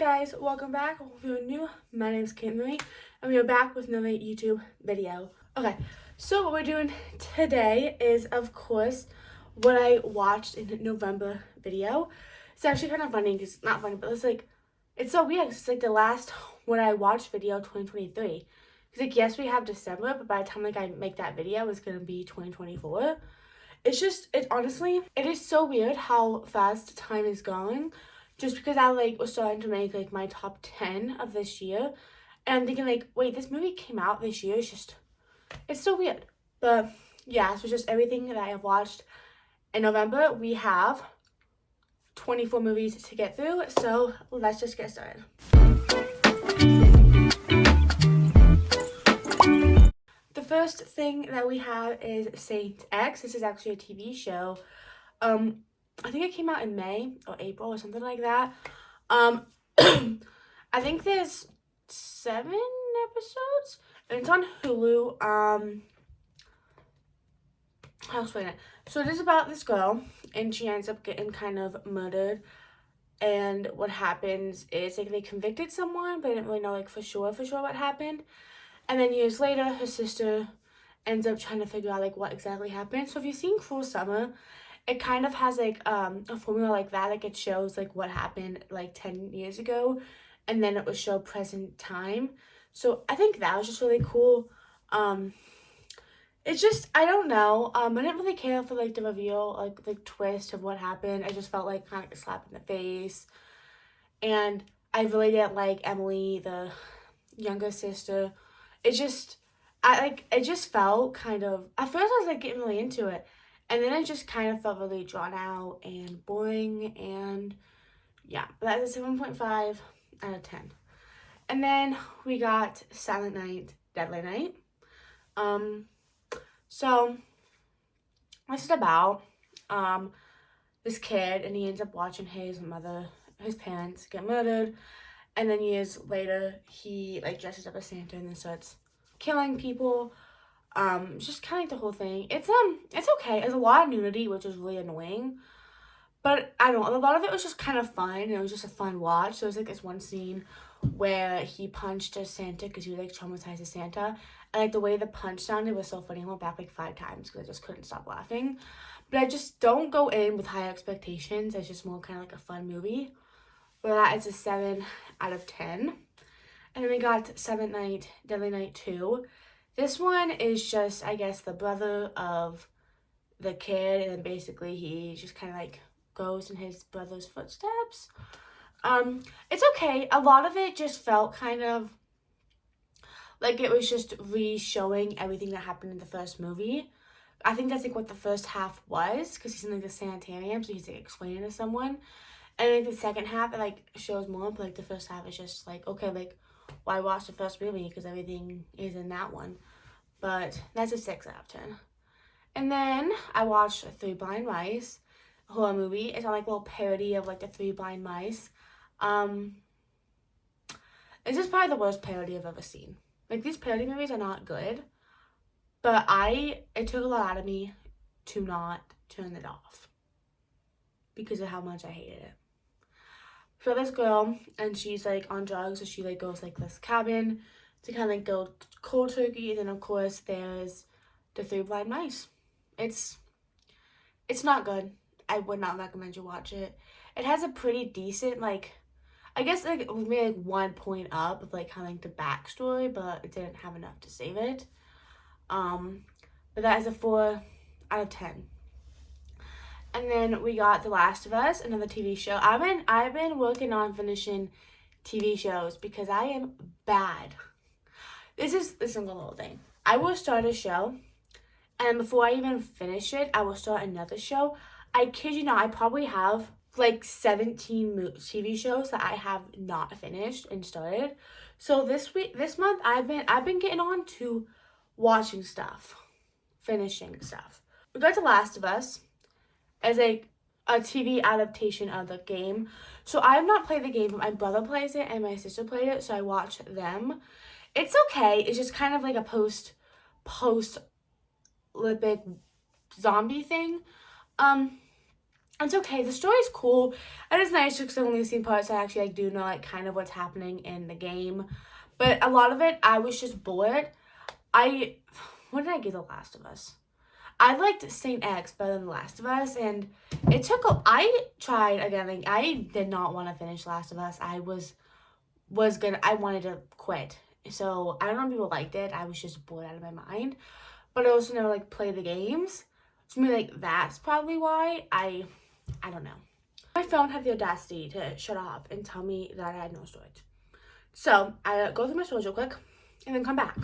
guys, welcome back. If you're new, my name is Kate Marie, and we are back with another YouTube video. Okay, so what we're doing today is, of course, what I watched in November video. It's actually kind of funny, because not funny, but it's so weird. It's like the last what I watched video 2023. Because yes, we have December, but by the time I make that video, it's gonna be 2024. It honestly, it is so weird how fast time is going. Just because I was starting to make my top 10 of this year, and I'm thinking wait, this movie came out this year. It's so weird. But yeah, so just everything that I have watched in November. We have 24 movies to get through, so let's just get started. The first thing that we have is Saint X. This is actually a TV show. I think it came out in May or April or something like that. I think there's 7 episodes, and it's on Hulu. I'll explain it. So it is about this girl, and she ends up getting kind of murdered. And what happens is they convicted someone, but they didn't really know for sure what happened. And then years later, her sister ends up trying to figure out what exactly happened. So if you've seen Cruel Summer, it kind of has a formula like that. It shows what happened 10 years ago, and then it will show present time. So I think that was just really cool. It's just, I don't know. I didn't really care for the reveal, the twist of what happened. I just felt kind of a slap in the face. And I really didn't like Emily, the younger sister. It just felt kind of, at first I was getting really into it. And then it just kind of felt really drawn out and boring, and yeah, but that's a 7.5 out of 10. And then we got Silent Night, Deadly Night. So this is about this kid, and he ends up watching his parents get murdered, and then years later he dresses up as Santa and then starts killing people. Just kind of the whole thing. It's okay. There's a lot of nudity, which is really annoying. But I don't know, a lot of it was just kind of fun, and it was just a fun watch. So there's this one scene where he punched a Santa because he was traumatized as Santa. And the way the punch sounded was so funny. I went back 5 times because I just couldn't stop laughing. But I just don't go in with high expectations. It's just more kind of a fun movie. But that is a 7 out of 10. And then we got Silent Night, Deadly Night 2. This one is just, I guess, the brother of the kid, and basically he just kind of goes in his brother's footsteps. It's okay. A lot of it just felt kind of it was just re-showing everything that happened in the first movie. I think that's what the first half was, because he's in the sanitarium, so he's explaining to someone. And the second half, it shows more, but the first half is just okay, why watch the first movie, because everything is in that one. But that's a 6 out of 10. And then I watched Three Blind Mice, a horror movie. It's on a little parody of the Three Blind Mice. This is probably the worst parody I've ever seen. These parody movies are not good, but it took a lot out of me to not turn it off because of how much I hated it. So this girl, and she's on drugs, so she goes this cabin to kind of go cold turkey, and then of course there's the Three Blind Mice. It's not good. I would not recommend you watch it. It has a pretty decent I guess it was maybe 1 point up of kind of the backstory, but it didn't have enough to save it. But that is a 4 out of 10. And then we got The Last of Us, another TV show. I've been working on finishing TV shows because I am bad. This is a little thing. I will start a show, and before I even finish it, I will start another show. I kid you not, I probably have 17 TV shows that I have not finished and started. So this month, I've been getting on to watching stuff, finishing stuff. We got The Last of Us as a TV adaptation of the game. So I have not played the game, but my brother plays it and my sister played it, so I watched them. It's okay. It's just kind of a post-apocalyptic zombie thing. It's okay. The story's cool. And it's nice because I've only seen parts I actually like do know like kind of what's happening in the game. But a lot of it, I was just bored. What did I give The Last of Us? I liked Saint X better than The Last of Us, and I tried again. Like I did not want to finish Last of Us. I wanted to quit. So I don't know if people liked it. I was just bored out of my mind. But I also never like play the games. So maybe like that's probably why I don't know. My phone had the audacity to shut off and tell me that I had no storage. So I go through my storage real quick and then come back.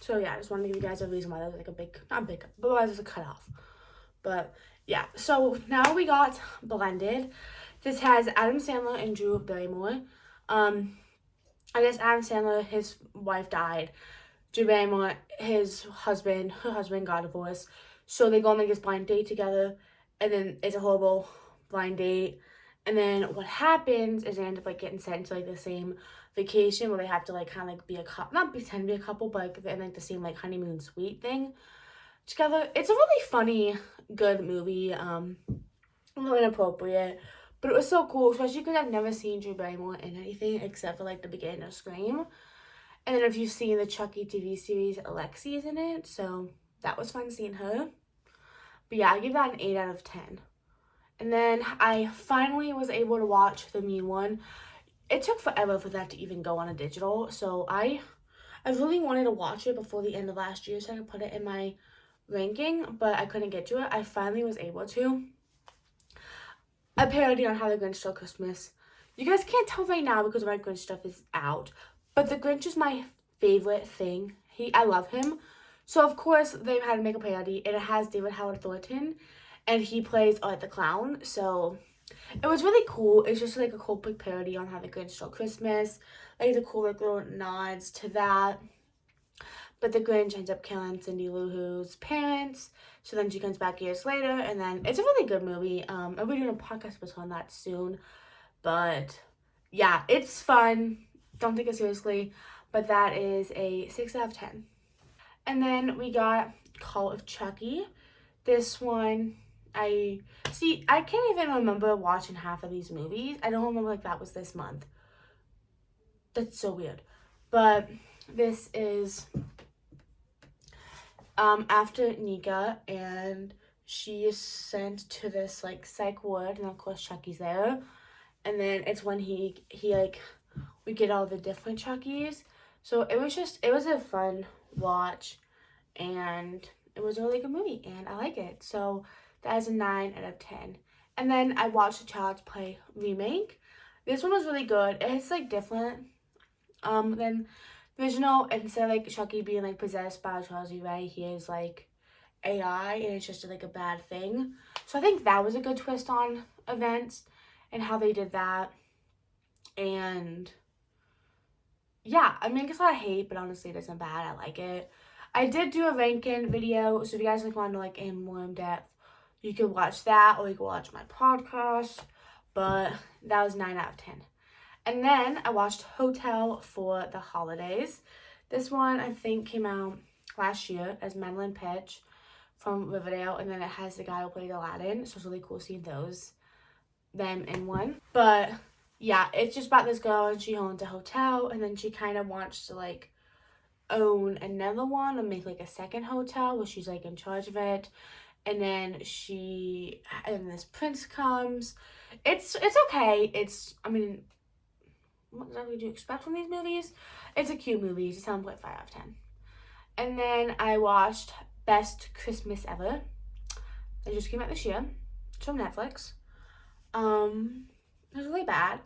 So yeah, I just wanted to give you guys a reason why there was like a big, not big, but why there's a cutoff. But yeah, so now we got Blended. This has Adam Sandler and Drew Barrymore. I guess Adam Sandler, his wife died. Drew Barrymore, her husband got divorced. So they go on like this blind date together, and then it's a horrible blind date. And then what happens is they end up like getting sent to like the same vacation where they have to like kind of like be a couple, not pretend to be a couple, but like in like the same like honeymoon suite thing together. It's a really funny, good movie. A little inappropriate, but it was so cool, especially because I've never seen Drew Barrymore in anything except for like the beginning of Scream. And then if you've seen the Chucky TV series, Alexi is in it, so that was fun seeing her. But yeah, I give that an 8 out of 10. And then I finally was able to watch the Mean One. It took forever for that to even go on a digital, so I really wanted to watch it before the end of last year so I could put it in my ranking, but I couldn't get to it. I finally was able to. A parody on How the Grinch Stole Christmas. You guys can't tell right now because my Grinch stuff is out, but the Grinch is my favorite thing. I love him. So of course they've had to make a parody, and it has David Howard Thornton, and he plays Art the Clown. So it was really cool. It's just like a cool big parody on How the Grinch Stole Christmas, like the cool like little nods to that. But the Grinch ends up killing Cindy Lou Who's parents. So then she comes back years later, and then it's a really good movie. I'll be doing a podcast episode on that soon. But yeah, it's fun. Don't take it seriously. But that is a 6 out of 10. And then we got Call of Chucky. This one, I can't even remember watching half of these movies. I don't remember like that was this month. That's so weird. But this is after Nika, and she is sent to this like psych ward, and of course Chucky's there. And then it's when he like we get all the different Chuckies. So it was a fun watch, and it was a really good movie, and I like it. So that is a 9 out of 10. And then I watched the Child's Play remake. This one was really good. It's like different than the original. Instead of like Chucky being like possessed by Charles E. Ray, he is like AI, and it's just like a bad thing. So I think that was a good twist on events and how they did that. And yeah, I mean, it's a lot of hate, but honestly, it isn't bad. I like it. I did do a ranking video, so if you guys like want to like in more in depth, you can watch that, or you can watch my podcast. But that was 9 out of 10. And then I watched Hotel for the Holidays. This one I think came out last year as Madeline Petch from Riverdale, and then it has the guy who played Aladdin. So it's really cool seeing them in one. But yeah, it's just about this girl, and she owns a hotel, and then she kind of wants to like own another one and make like a second hotel where she's like in charge of it. And then this prince comes. It's okay. I mean, what exactly do you expect from these movies? It's a cute movie. It's a 7.5 out of 10. And then I watched Best Christmas Ever. It just came out this year. It's from Netflix. It was really bad.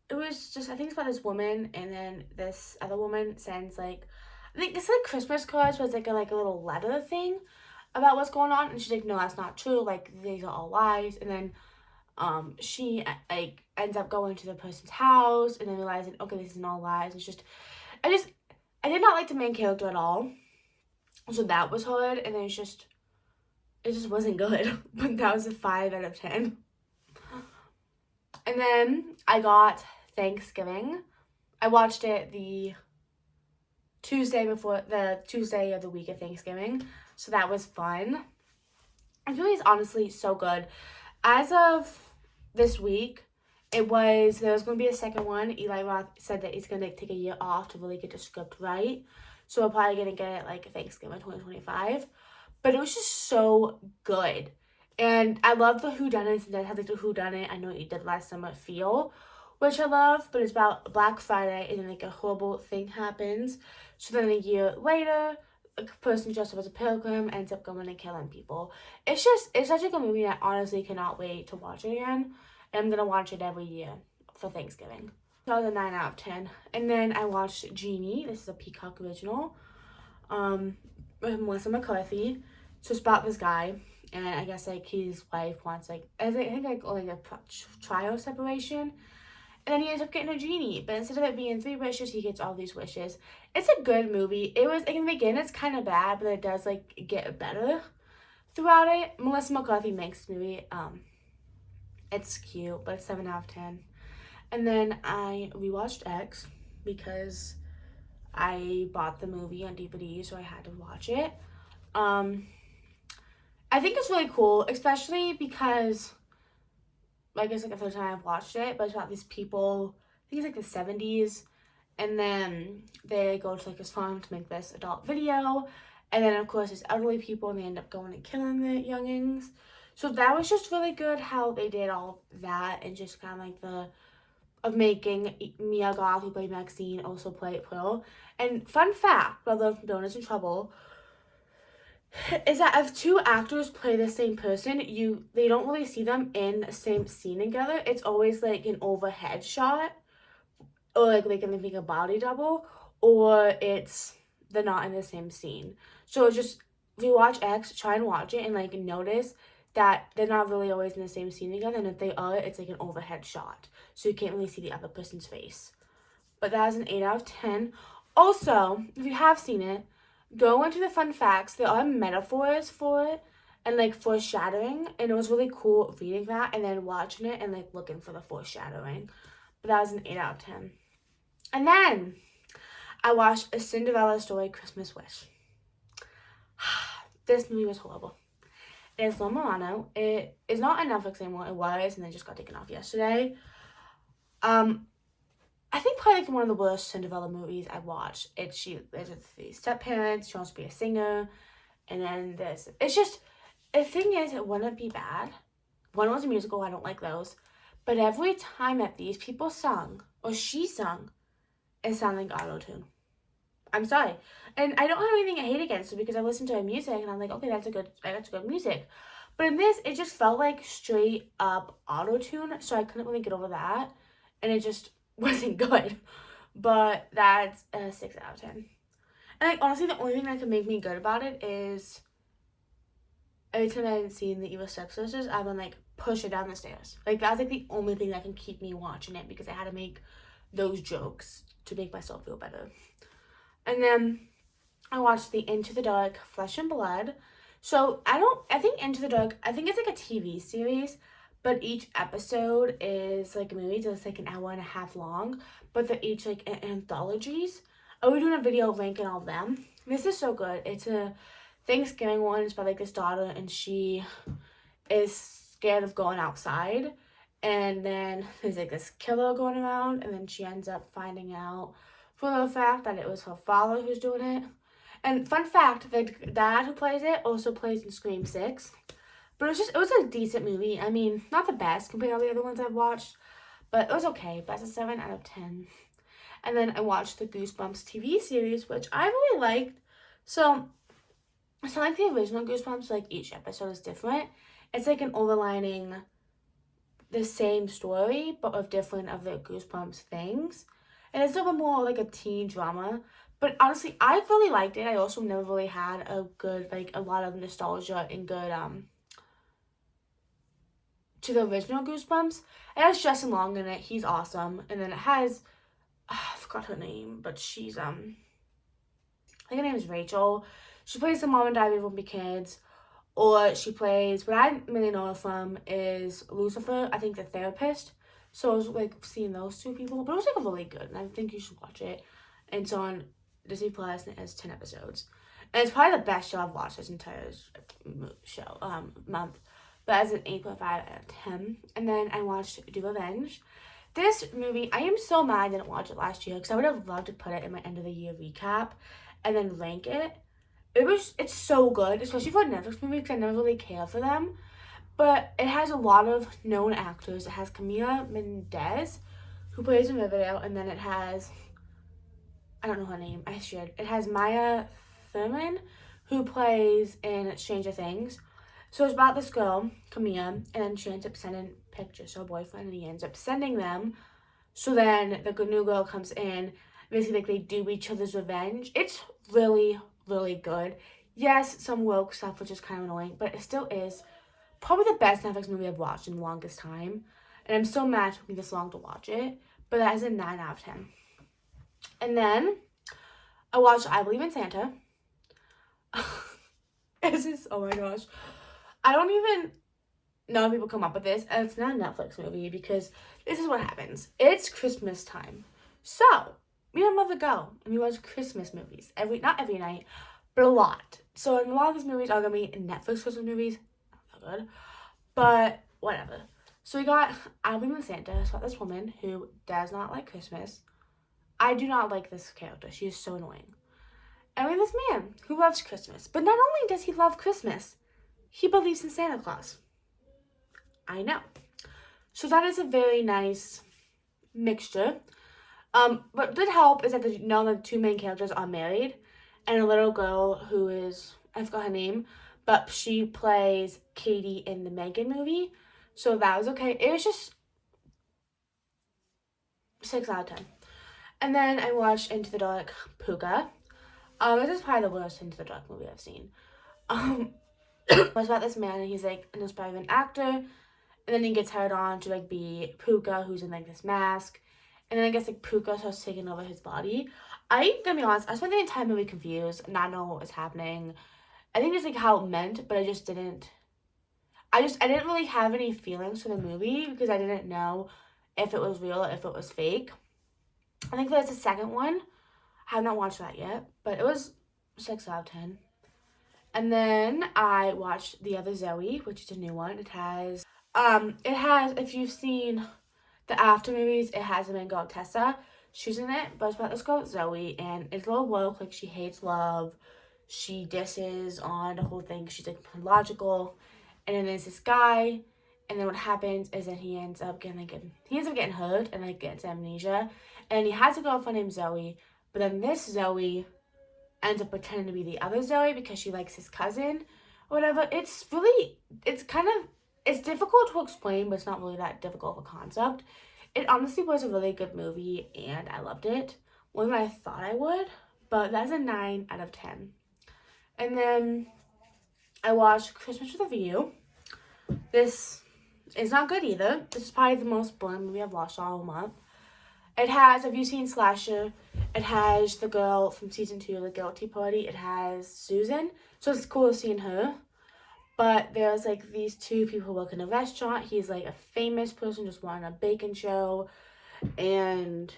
It was just, I think it's about this woman, and then this other woman sends like, I think it's like Christmas cards, but it's like a little letter thing about what's going on, and she's like, no, that's not true. Like these are all lies. And then she like ends up going to the person's house and then realizing, okay, this isn't all lies. It's just I did not like the main character at all, so that was hard. And then it just wasn't good. But that was a 5 out of 10. And then I got Thanksgiving. I watched it the Tuesday of the week of Thanksgiving, so that was fun. This movie is honestly so good. As of this week, there was going to be a second one. Eli Roth said that he's going to take a year off to really get the script right. So we're probably going to get it like Thanksgiving 2025. But it was just so good. And I love the whodunits, and that had like the whodunit, I know what you did last summer feel, which I love, but it's about Black Friday and then like a horrible thing happens. So then a year later, a person dressed up as a pilgrim ends up going and killing people. It's such a good movie that I honestly cannot wait to watch it again. And I'm gonna watch it every year for Thanksgiving. That was a 9 out of 10. And then I watched Genie. This is a Peacock original. With Melissa McCarthy. So it's about this guy, and I guess like his wife wants like I think like a trial separation, and then he ends up getting a genie. But instead of it being 3 wishes, he gets all these wishes. It's a good movie. It was like in the beginning, it's kind of bad, but it does like get better throughout it. Melissa McCarthy makes this movie. It's cute, but it's 7 out of 10. And then I rewatched X because I bought the movie on DVD, so I had to watch it. I think it's really cool, especially because, like, it's like the third time I've watched it, but it's about these people, I think it's like the 70s, and then they go to like this farm to make this adult video, and then of course it's elderly people, and they end up going and killing the youngins. So that was just really good how they did all that, and just kind of like of making Mia Goth, who played Maxine, also play Pearl. And fun fact, brother from Donuts in Trouble, is that if 2 actors play the same person, they don't really see them in the same scene together. It's always like an overhead shot, or like they can make a body double, or they're not in the same scene. So it's just, if you watch X, try and watch it and like notice that they're not really always in the same scene together, and if they are, it's like an overhead shot, so you can't really see the other person's face. But that was an 8 out of 10. Also, if you have seen it, go into the fun facts. There are metaphors for it and like foreshadowing, and it was really cool reading that and then watching it and like looking for the foreshadowing. But that was an 8 out of 10. And then I watched A Cinderella Story Christmas Wish. This movie was horrible. It's Lin Milano. It is not on Netflix anymore. It was, and then just got taken off yesterday. I think probably like one of the worst Cinderella movies I've watched. There's 3 step parents. She wants to be a singer, and then this. It's just, the thing is, it wouldn't be bad. One was a musical. I don't like those, but every time that these people sung or she sung, it sounded like auto tune. I'm sorry, and I don't have anything I hate against it because I listen to her music and I'm like, okay, that's good music. But in this, it just felt like straight up auto tune, so I couldn't really get over that, and it just wasn't good. But that's a 6 out of 10. And like honestly, the only thing that could make me good about it is every time I've seen the Evil Stepsisters, I've been like push it down the stairs. Like that's like the only thing that can keep me watching it, because I had to make those jokes to make myself feel better. And then I watched the Into the Dark Flesh and Blood. So I think Into the Dark, I think it's like a TV series, but each episode is like a movie, so it's like an hour and a half long, but they're each like anthologies. I was doing a video ranking all of them. This is so good. It's a Thanksgiving one. It's about like this daughter, and she is scared of going outside, and then there's like this killer going around, and then she ends up finding out for the fact that it was her father who's doing it. And fun fact, the dad who plays it also plays in Scream 6. But it was a decent movie. I mean, not the best compared to all the other ones I've watched, but it was okay. But it's a 7 out of 10. And then I watched the Goosebumps TV series, which I really liked. So it's not like the original Goosebumps, like each episode is different. It's like an overlining the same story, but of different of the Goosebumps things. And it's a little bit more like a teen drama. But honestly, I really liked it. I also never really had a good, like, a lot of nostalgia and good, to the original Goosebumps. It has Justin Long in it. He's awesome. And then it has, I forgot her name, but she's, I think her name is Rachel. She plays the mom and dad of Wimpy Kids. Or she plays, what I really know her from is Lucifer, I think the therapist. So I was like seeing those 2 people, but it was like really good, and I think you should watch it. And it's on Disney Plus, and it has 10 episodes. And it's probably the best show I've watched this entire month. But as an 8.5 out of 10. And then I watched Do Revenge. This movie, I am so mad I didn't watch it last year because I would have loved to put it in my end of the year recap and then rank it. It's so good, especially for a Netflix movie because I never really care for them. But it has a lot of known actors. It has Camila Mendes, who plays in Riverdale, and then it has, I don't know her name, I should. It has Maya Thurman, who plays in Stranger Things. So it's about this girl, Camilla, and then she ends up sending pictures to her boyfriend, and he ends up sending them. So then the new girl comes in, basically like they do each other's revenge. It's really, really good. Yes, some woke stuff, which is kind of annoying, but it still is probably the best Netflix movie I've watched in the longest time. And I'm so mad it took me this long to watch it, but that is a 9 out of 10. And then I watched I Believe in Santa. This is, oh my gosh. I don't even know if people come up with this, and it's not a Netflix movie because this is what happens. It's Christmas time. So, me and my mother go and we watch Christmas movies. Not every night, but a lot. So, a lot of these movies are going to be Netflix Christmas movies. Not that good. But, whatever. So, we got I Believe in Santa. It's about this woman who does not like Christmas. I do not like this character. She is so annoying. And we have this man who loves Christmas. But not only does he love Christmas, he believes in Santa Claus. I know. So that is a very nice mixture. What did help is that the two main characters are married, and a little girl who is, I forgot her name, but she plays Katie in the Megan movie. So that was okay. It was just 6 out of 10. And then I watched Into the Dark Puka. This is probably the worst Into the Dark movie I've seen. It's about this man, and he's like an aspiring actor, and then he gets hired on to like be Puka, who's in like this mask, and then I guess like Puka starts taking over his body. I gotta be honest, I spent the entire movie confused, not knowing what was happening. I think it's like how it meant, but I didn't really have any feelings for the movie because I didn't know if it was real or if it was fake. I think there's a second one. I have not watched that yet, but it was 6 out of 10. And then I watched The Other Zoe, which is a new one. It has, if you've seen the After movies, it has a main girl, Tessa. She's in it, but it's about this girl, Zoe, and it's a little woke, like she hates love. She disses on the whole thing. She's like logical. And then there's this guy, and then what happens is that he ends up getting hurt and like gets amnesia. And he has a girlfriend named Zoe, but then this Zoe ends up pretending to be the other Zoe because she likes his cousin or whatever. It's difficult to explain, but it's not really that difficult of a concept. It honestly was a really good movie, and I loved it more than I thought I would, but that's a 9 out of 10. And then I watched Christmas with a View. This is not good either. This is probably the most boring movie I've watched all month. It has, have you seen Slasher? It has the girl from season 2 of The Guilty Party. It has Susan. So it's cool seeing her. But there's like these two people who work in a restaurant. He's like a famous person just wanting a bacon show. And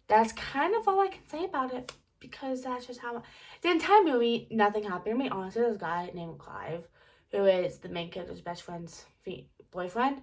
that's kind of all I can say about it. Because that's just how the entire movie, nothing happened. I mean, honestly, there's a guy named Clive, who is the main character's best friend's boyfriend.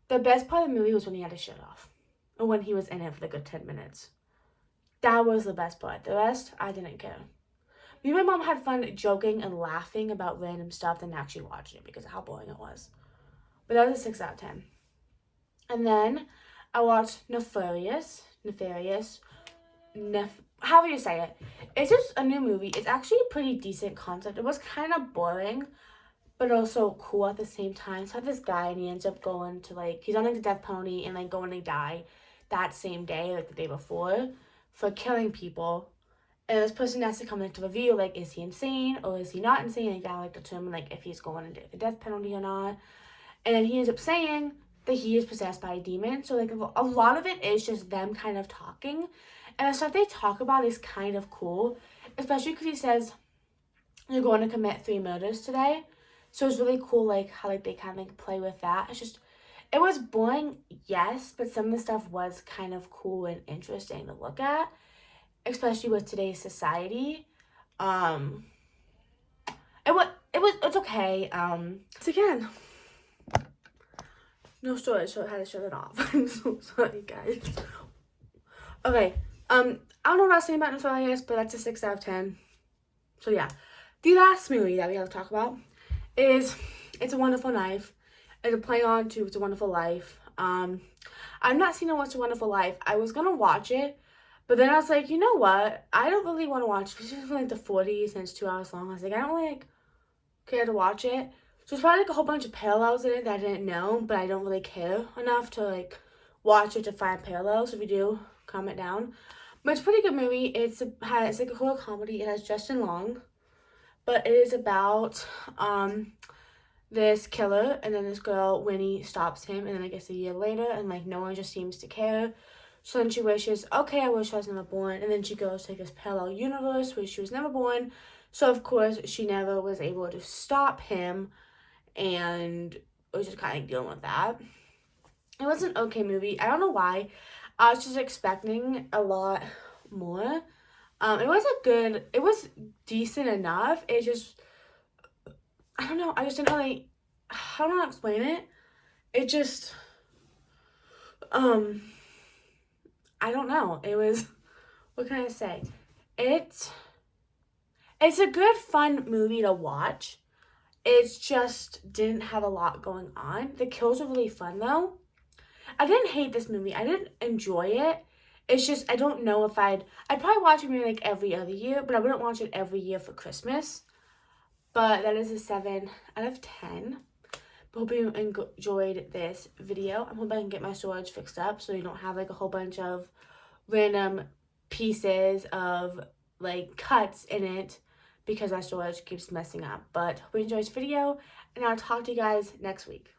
The best part of the movie was when he had his shirt off. Or when he was in it for the good 10 minutes. That was the best part. The rest, I didn't care. Me and my mom had fun joking and laughing about random stuff than actually watching it because of how boring it was. But that was a 6 out of 10. And then I watched Nefarious. However you say it. It's just a new movie. It's actually a pretty decent concept. It was kind of boring, but also cool at the same time. So I have this guy, and he ends up going to like, he's on like the death penalty and like going to die that same day, like the day before, for killing people. And this person has to come into review, like, is he insane or is he not insane? And you gotta like determine like if he's going to the death penalty or not. And then he ends up saying that he is possessed by a demon. So like a lot of it is just them kind of talking. And the stuff they talk about is kind of cool. Especially because he says, you're going to commit 3 murders today. So it's really cool like how like they kind of like play with that. It was boring, yes, but some of the stuff was kind of cool and interesting to look at, especially with today's society. It's okay. So again, no story, so I had to shut it off. I'm so sorry, guys. Okay, I don't know what I was saying about Notorious, but that's a 6 out of 10. So yeah, the last movie that we have to talk about is It's a Wonderful Life. It's a play on to It's a Wonderful Life. I've not seen It's a Wonderful Life. I was gonna watch it, but then I was like, you know what? I don't really want to watch it. It's just like the 40s and it's 2 hours long. I was like, I don't really care to watch it. So there's probably like a whole bunch of parallels in it that I didn't know, but I don't really care enough to like watch it to find parallels. If you do, comment down. But it's a pretty good movie. It's like a horror comedy. It has Justin Long, but it is about this killer, and then this girl Winnie stops him, and then I guess a year later, and like no one just seems to care. So then she wishes, okay, I wish I was never born, and then she goes to like this parallel universe where she was never born. So of course she never was able to stop him, and was just kind of dealing with that. It was an okay movie. I don't know why. I was just expecting a lot more. It was decent enough. It just, I don't know. I just didn't really, I don't know how to explain it. It just, I don't know. It was, what can I say? It's a good, fun movie to watch. It just didn't have a lot going on. The kills were really fun though. I didn't hate this movie. I didn't enjoy it. It's just I don't know if I'd probably watch it maybe like every other year, but I wouldn't watch it every year for Christmas. But that is a 7 out of 10. But hope you enjoyed this video. I'm hoping I can get my storage fixed up so you don't have like a whole bunch of random pieces of like cuts in it because my storage keeps messing up. But hope you enjoyed this video, and I'll talk to you guys next week.